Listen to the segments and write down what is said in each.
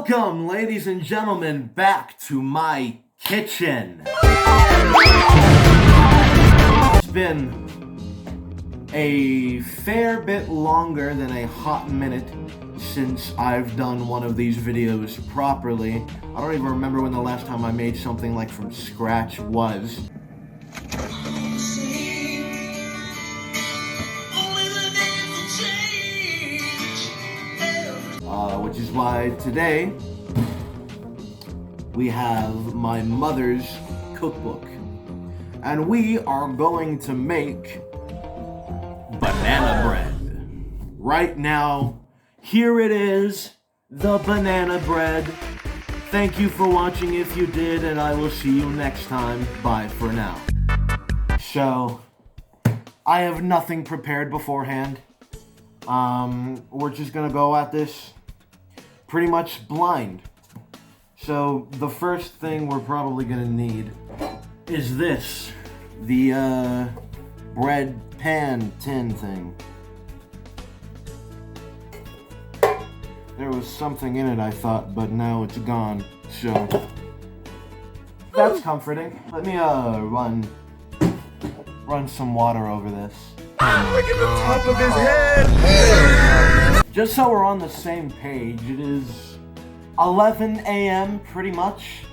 Welcome, ladies and gentlemen, back to my kitchen. It's been a fair bit longer than a hot minute since I've done one of these videos properly. I don't even remember when the last time I made something like from scratch was. Which is why today we have my mother's cookbook. And we are going to make banana bread. Right now, here it is, the banana bread. Thank you for watching if you did, and I will see you next time. Bye for now. So, I have nothing prepared beforehand. We're just gonna go at this pretty much blind. So the first thing we're probably gonna need is this, the bread pan tin thing. There was something in it, I thought, but now it's gone, so that's comforting. Let me run some water over this. Look at the top of his head! Just so we're on the same page, it is 11 a.m. pretty much.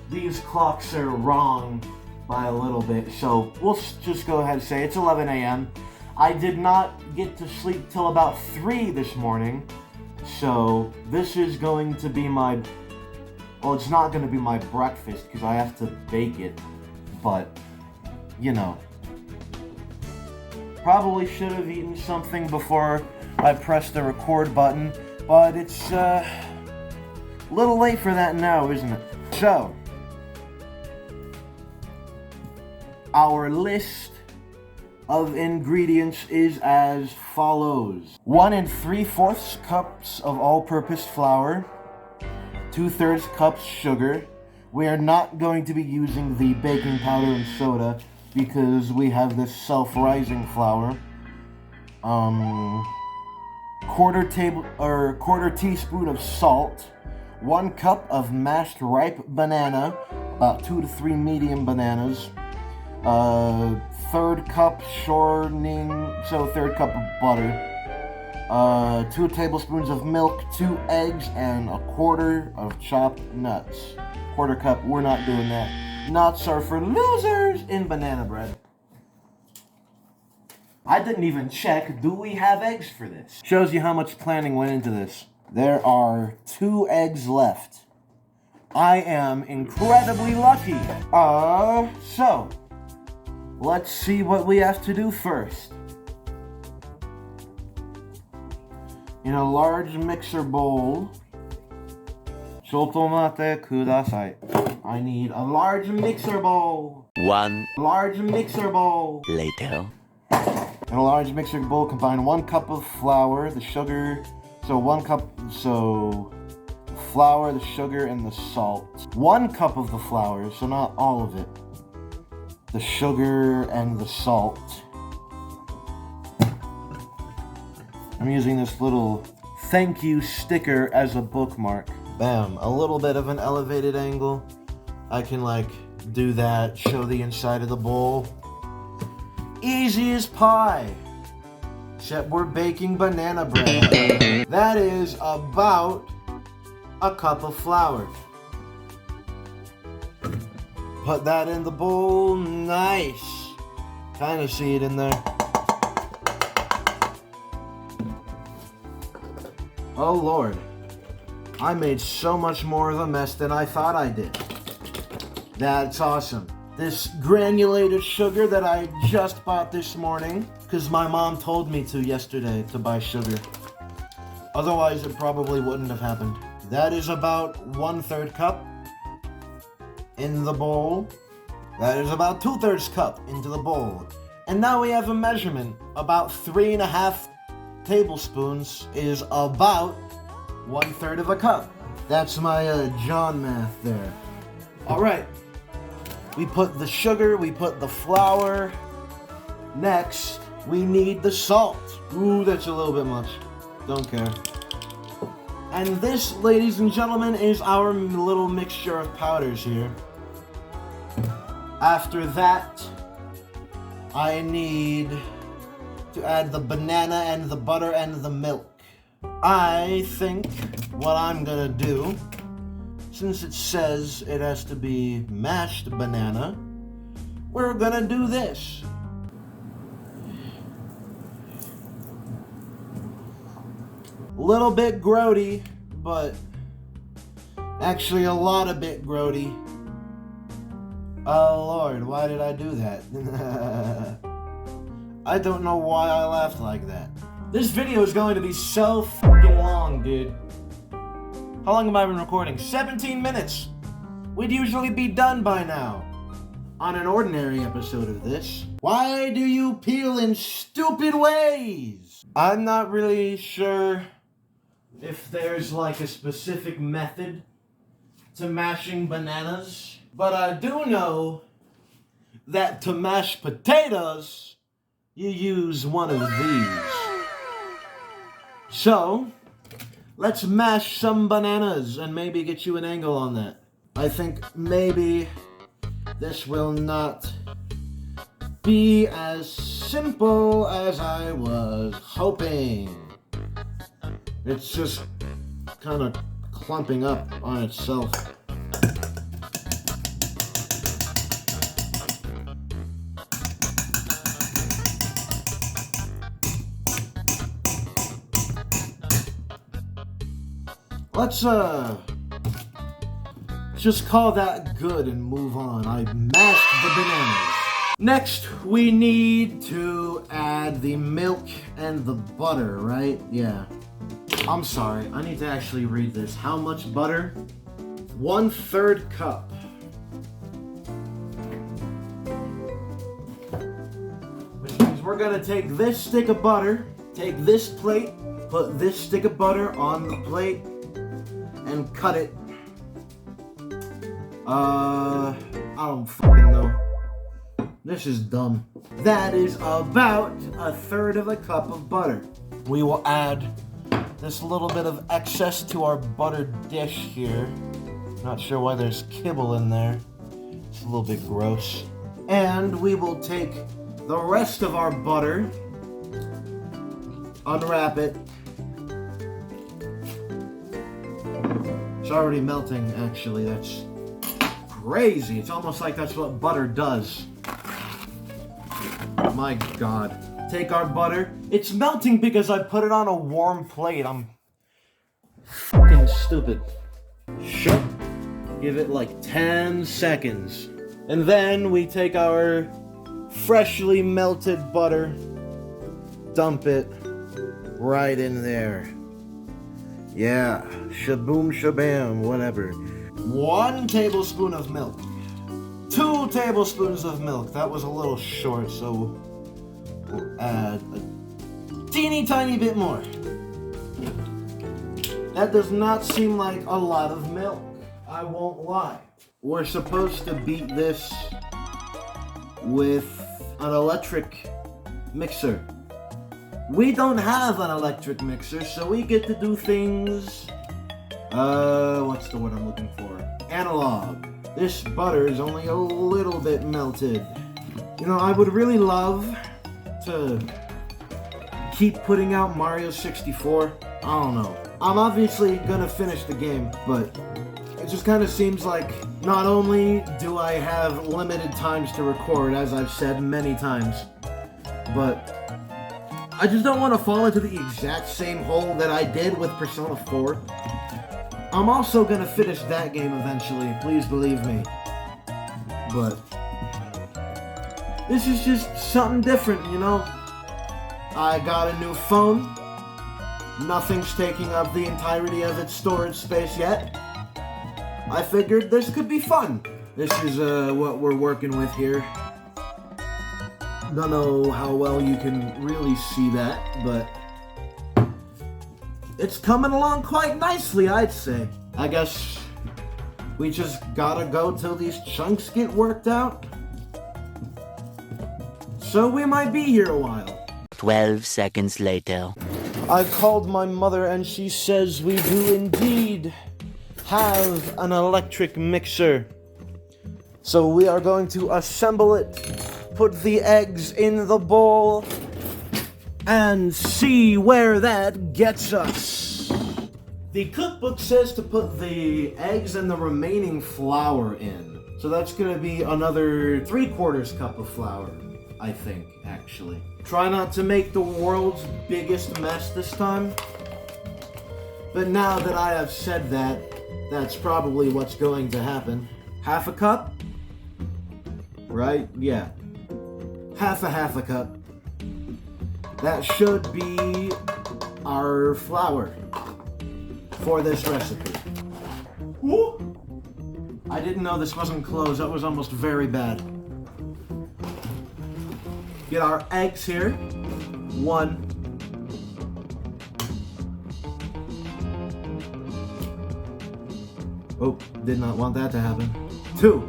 These clocks are wrong by a little bit, so we'll just go ahead and say it's 11 a.m. I did not get to sleep till about 3 this morning, so this is going to be my, well, it's not going to be my breakfast because I have to bake it, but, you know. Probably should have eaten something before I pressed the record button, but it's a little late for that now, isn't it? So, our list of ingredients is as follows. 1 3/4 cups of all-purpose flour, 2/3 cups sugar. We are not going to be using the baking powder and soda because we have this self-rising flour. Quarter teaspoon of salt, 1 cup of mashed ripe banana, about 2 to 3 medium bananas, 1/3 cup shortening, so 1/3 cup of butter, 2 tablespoons of milk, 2 eggs, and 1/4 of chopped nuts. 1/4 cup, we're not doing that. Nuts are for losers in banana bread. I didn't even check, do we have eggs for this? Shows you how much planning went into this. There are 2 eggs left. I am incredibly lucky. So, let's see what we have to do first. In a large mixer bowl, Chotomate kudasai. I need a large mixer bowl. Large mixer bowl. Later. In a large mixer bowl, combine 1 cup of flour, the sugar, so 1 cup, so flour, the sugar, and the salt. 1 cup of the flour, so not all of it. The sugar and the salt. I'm using this little thank you sticker as a bookmark. Bam, a little bit of an elevated angle. I can like do that, show the inside of the bowl. Easy as pie. Except we're baking banana bread. That is about a cup of flour. Put that in the bowl, nice. Kind of see it in there. Oh Lord, I made so much more of a mess than I thought I did. That's awesome. This granulated sugar that I just bought this morning, because my mom told me to yesterday to buy sugar. Otherwise, it probably wouldn't have happened. That is about 1/3 cup in the bowl. That is about 2/3 cup into the bowl. And now we have a measurement. About 3.5 tablespoons is about 1/3 of a cup. That's my John math there. All right. We put the sugar, we put the flour. Next, we need the salt. Ooh, that's a little bit much. Don't care. And this, ladies and gentlemen, is our little mixture of powders here. After that, I need to add the banana and the butter and the milk. I think what I'm gonna do, since it says it has to be mashed banana, we're gonna do this. Little bit grody, but actually a lot of bit grody. Oh Lord, why did I do that? I don't know why I laughed like that. This video is going to be so fucking long, dude. How long have I been recording? 17 minutes! We'd usually be done by now. On an ordinary episode of this. Why do you peel in stupid ways? I'm not really sure if there's like a specific method to mashing bananas, but I do know that to mash potatoes, you use one of these. So, let's mash some bananas and maybe get you an angle on that. I think maybe this will not be as simple as I was hoping. It's just kind of clumping up on itself. Let's just call that good and move on. I mashed the bananas. Next, we need to add the milk and the butter, right? Yeah. I'm sorry, I need to actually read this. How much butter? 1/3 cup. Which means we're gonna take this stick of butter, take this plate, put this stick of butter on the plate, and cut it. I don't fucking know. This is dumb. That is about 1/3 of a cup of butter. We will add this little bit of excess to our buttered dish here. Not sure why there's kibble in there. It's a little bit gross. And we will take the rest of our butter, unwrap it. It's already melting, actually. That's crazy. It's almost like that's what butter does. My God. Take our butter. It's melting because I put it on a warm plate. I'm fucking stupid. Shut. Give it like 10 seconds. And then we take our freshly melted butter, dump it right in there. Yeah, shaboom shabam, whatever. 1 tablespoon of milk. 2 tablespoons of milk. That was a little short, so we'll add a teeny tiny bit more. That does not seem like a lot of milk. I won't lie. We're supposed to beat this with an electric mixer. We don't have an electric mixer, so we get to do things, what's the word I'm looking for? Analog. This butter is only a little bit melted. You know, I would really love to keep putting out Mario 64. I don't know. I'm obviously gonna finish the game, but it just kind of seems like not only do I have limited times to record, as I've said many times, but I just don't want to fall into the exact same hole that I did with Persona 4. I'm also going to finish that game eventually, please believe me. But this is just something different, you know? I got a new phone. Nothing's taking up the entirety of its storage space yet. I figured this could be fun. This is what we're working with here. Don't know how well you can really see that, but it's coming along quite nicely, I'd say. I guess we just gotta go till these chunks get worked out. So we might be here a while. 12 seconds later. I called my mother and she says we do indeed have an electric mixer. So we are going to assemble it, put the eggs in the bowl, and see where that gets us. The cookbook says to put the eggs and the remaining flour in. So that's gonna be another 3/4 cup of flour, I think, actually. Try not to make the world's biggest mess this time. But now that I have said that, that's probably what's going to happen. Half a cup? Right? Yeah. Half a cup. That should be our flour for this recipe. Woo! I didn't know this wasn't closed. That was almost very bad. Get our eggs here. 1. Oh, did not want that to happen. 2.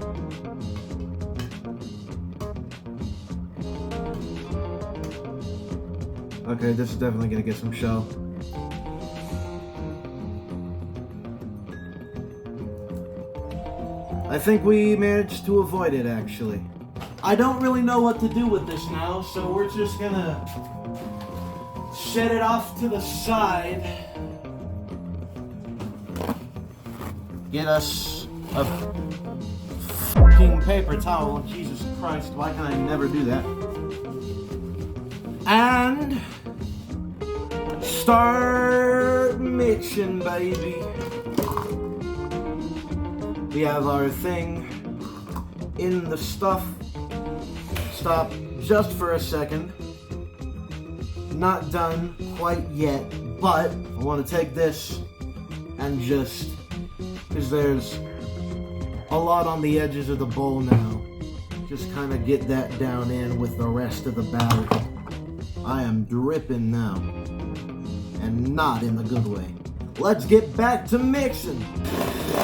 Okay, this is definitely gonna get some shell. I think we managed to avoid it, actually. I don't really know what to do with this now, so we're just gonna set it off to the side. Get us a fucking paper towel. Jesus Christ, why can I never do that? And start mixing, baby. We have our thing in the stuff. Stop just for a second. Not done quite yet, but I want to take this and just, because there's a lot on the edges of the bowl now, just kind of get that down in with the rest of the batter. I am dripping now, and not in the good way. Let's get back to mixing.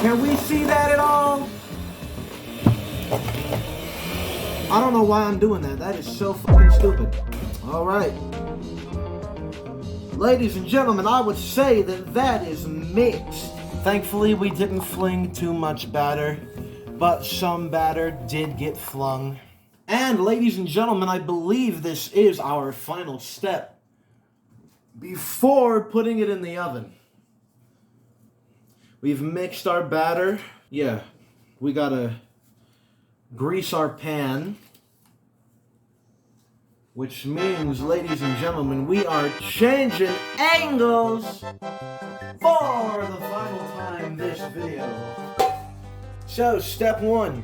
Can we see that at all? I don't know why I'm doing that. That is so fucking stupid. All right. Ladies and gentlemen, I would say that that is mixed. Thankfully, we didn't fling too much batter, but some batter did get flung. And ladies and gentlemen, I believe this is our final step before putting it in the oven. We've mixed our batter. Yeah, we gotta grease our pan, which means, ladies and gentlemen, we are changing angles for the final time this video. So, step 1,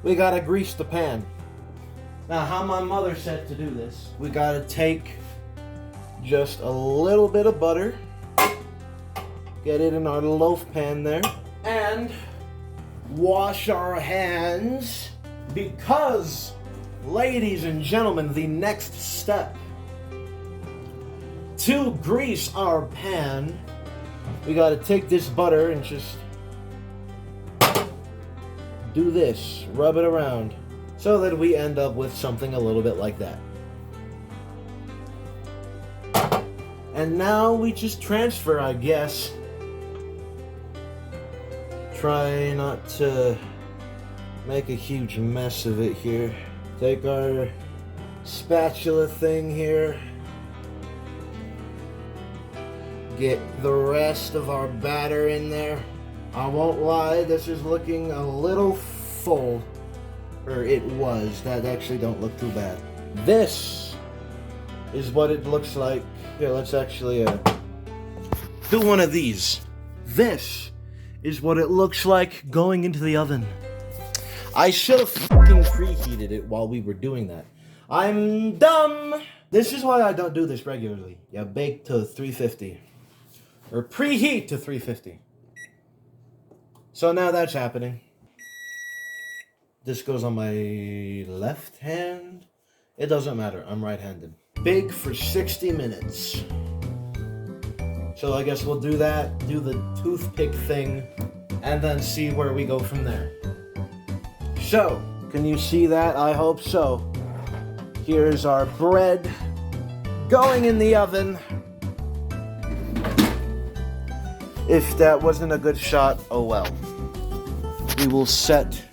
we gotta grease the pan. Now, how my mother said to do this, we gotta take just a little bit of butter, get it in our loaf pan there, and wash our hands, because, ladies and gentlemen, the next step to grease our pan, we gotta take this butter and just do this, rub it around, so that we end up with something a little bit like that. And now we just transfer, I guess. Try not to make a huge mess of it here. Take our spatula thing here. Get the rest of our batter in there. I won't lie, this is looking a little full. Or it was. That actually don't look too bad. This is what it looks like. Here, let's actually do one of these. This is what it looks like going into the oven. I should have fucking preheated it while we were doing that. I'm dumb! This is why I don't do this regularly. Yeah, bake to 350. Or preheat to 350. So now that's happening. This goes on my left hand. It doesn't matter, I'm right-handed. Bake for 60 minutes. So I guess we'll do that, do the toothpick thing, and then see where we go from there. So, can you see that? I hope so. Here's our bread going in the oven If that wasn't a good shot, oh well. We will set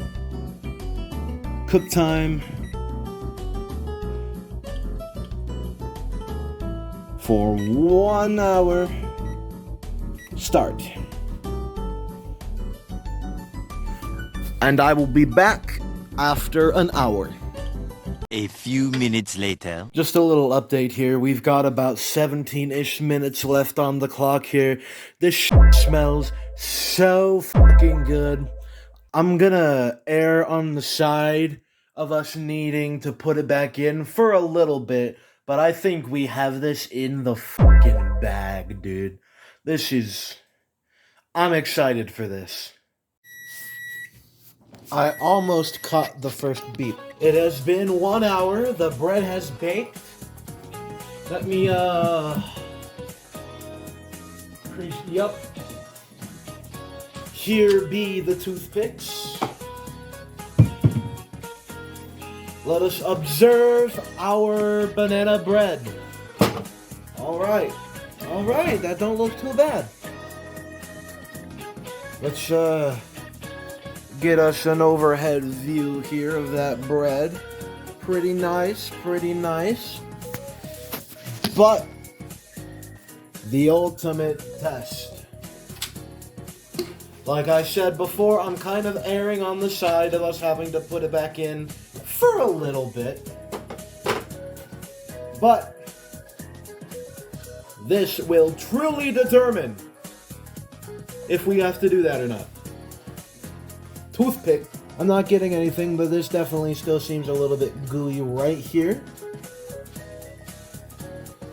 cook time for 1 hour. Start. And I will be back after an hour. A few minutes later. Just a little update here. We've got about 17-ish minutes left on the clock here. This smells so fucking good. I'm gonna err on the side of us needing to put it back in for a little bit, but I think we have this in the fucking bag, dude. I'm excited for this. I almost caught the first beep. It has been 1 hour. The bread has baked. Let me, Yup. Here be the toothpicks. Let us observe our banana bread. Alright. Alright, that don't look too bad. Let's, get us an overhead view here of that bread. Pretty nice, pretty nice. But the ultimate test. Like I said before, I'm kind of erring on the side of us having to put it back in for a little bit. But this will truly determine if we have to do that or not. Toothpick. I'm not getting anything, but this definitely still seems a little bit gooey right here.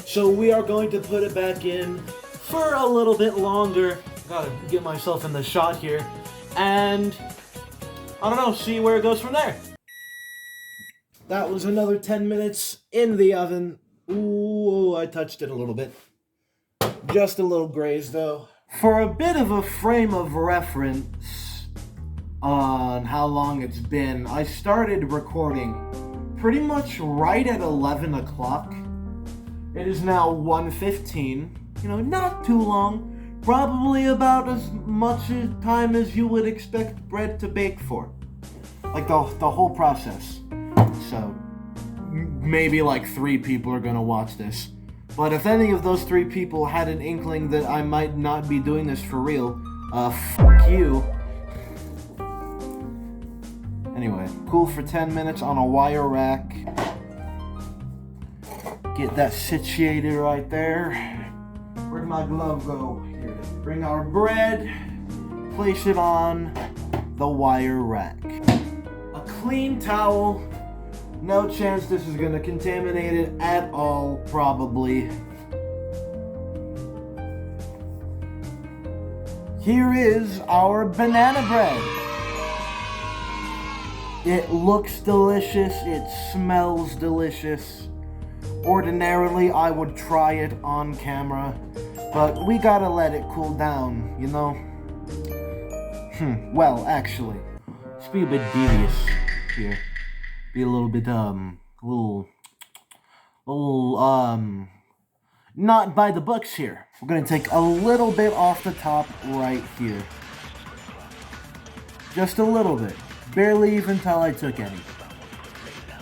So we are going to put it back in for a little bit longer. Gotta get myself in the shot here. And, I don't know, see where it goes from there. That was another 10 minutes in the oven. Ooh, I touched it a little bit. Just a little grazed though. For a bit of a frame of reference on how long it's been, I started recording pretty much right at 11 o'clock. It is now 1:15. You know, not too long. Probably about as much time as you would expect bread to bake for. Like the whole process. So, maybe like 3 people are gonna watch this. But if any of those 3 people had an inkling that I might not be doing this for real, fuck you. Anyway, cool for 10 minutes on a wire rack. Get that situated right there. Where'd my glove go? Here it is. Bring our bread, place it on the wire rack. A clean towel. No chance this is gonna contaminate it at all, probably. Here is our banana bread. It looks delicious, it smells delicious. Ordinarily, I would try it on camera, but we gotta let it cool down, you know? Well, actually, let's be a bit devious here. Be a little bit, not by the books here. We're gonna take a little bit off the top right here. Just a little bit. Barely even till I took any.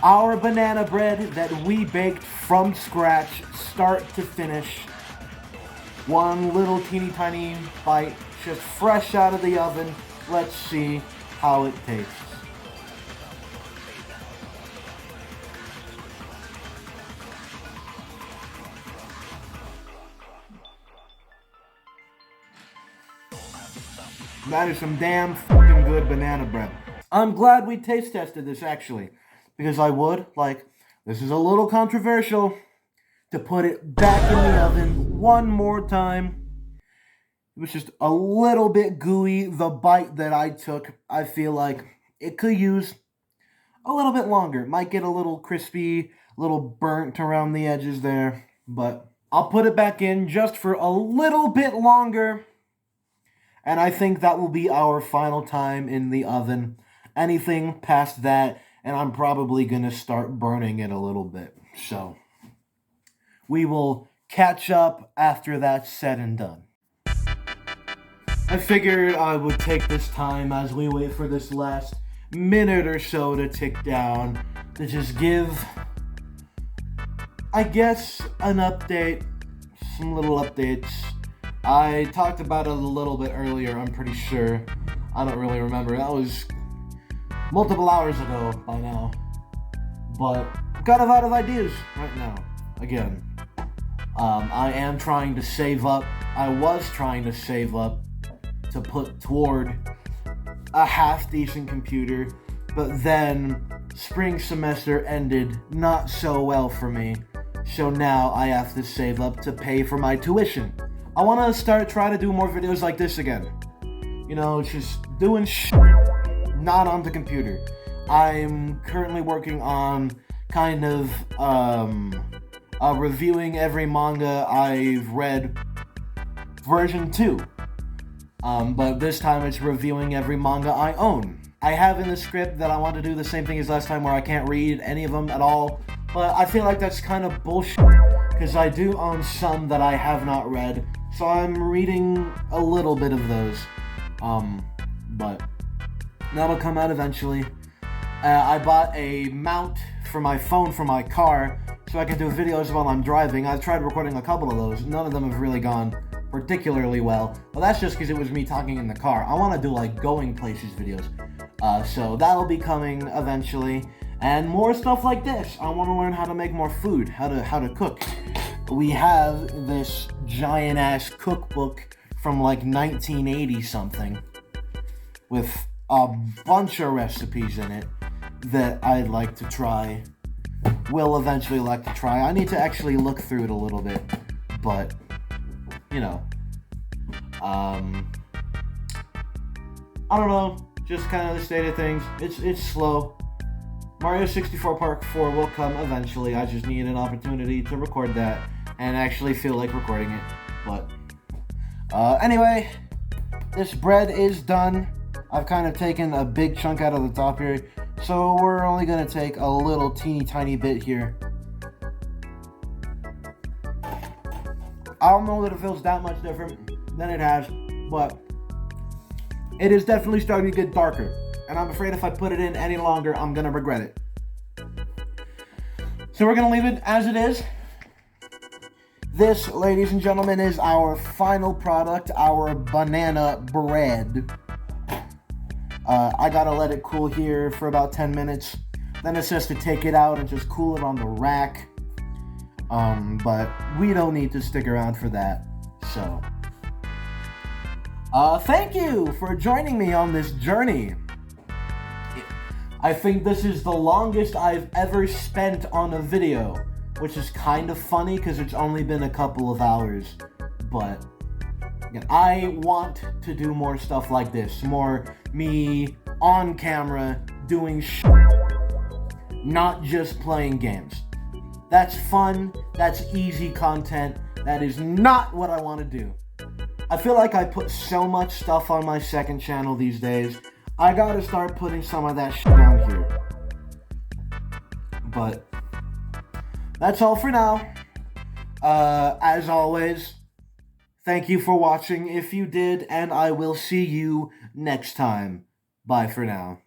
Our banana bread that we baked from scratch, start to finish. One little teeny tiny bite, just fresh out of the oven. Let's see how it tastes. That is some damn fucking good banana bread. I'm glad we taste tested this actually, because I would, this is a little controversial, to put it back in the oven one more time. It was just a little bit gooey. The bite that I took, I feel like it could use a little bit longer. It might get a little crispy, a little burnt around the edges there, but I'll put it back in just for a little bit longer. And I think that will be our final time in the oven. Anything past that, and I'm probably going to start burning it a little bit. So, we will catch up after that's said and done. I figured I would take this time as we wait for this last minute or so to tick down to just give, I guess, an update, some little updates. I talked about it a little bit earlier, I'm pretty sure. I don't really remember. That was multiple hours ago by now. But I'm kind of out of ideas right now. Again, I am trying to save up. I was trying to save up to put toward a half-decent computer, but then spring semester ended not so well for me. So now I have to save up to pay for my tuition. I want to try to do more videos like this again. You know, just doing not on the computer. I'm currently working on kind of reviewing every manga I've read version 2. But this time it's reviewing every manga I own. I have in the script that I want to do the same thing as last time where I can't read any of them at all. But I feel like that's kind of bullshit because I do own some that I have not read. So I'm reading a little bit of those. But that'll come out eventually. I bought a mount for my phone for my car so I can do videos while I'm driving. I've tried recording a couple of those. None of them have really gone particularly well. But that's just because it was me talking in the car. I want to do like going places videos. So that'll be coming eventually. And more stuff like this. I want to learn how to make more food, how to cook. We have this giant ass cookbook from like 1980 something with a bunch of recipes in it that I'd like to try. Will eventually like to try. I need to actually look through it a little bit, but you know, I don't know. Just kind of the state of things. It's slow. Mario 64 Part 4 will come eventually. I just need an opportunity to record that and actually feel like recording it. But anyway, this bread is done. I've kind of taken a big chunk out of the top here, so we're only going to take a little teeny tiny bit here. I don't know that it feels that much different than it has, but it is definitely starting to get darker, and I'm afraid if I put it in any longer, I'm going to regret it. So we're going to leave it as it is. This, ladies and gentlemen, is our final product, our banana bread. I gotta let it cool here for about 10 minutes. Then it says to take it out and just cool it on the rack. But we don't need to stick around for that. So, thank you for joining me on this journey. I think this is the longest I've ever spent on a video, which is kind of funny because it's only been a couple of hours. But I want to do more stuff like this. More me on camera doing not just playing games. That's fun. That's easy content. That is not what I want to do. I feel like I put so much stuff on my second channel these days. I gotta start putting some of that on here. But that's all for now. As always, thank you for watching if you did, and I will see you next time. Bye for now.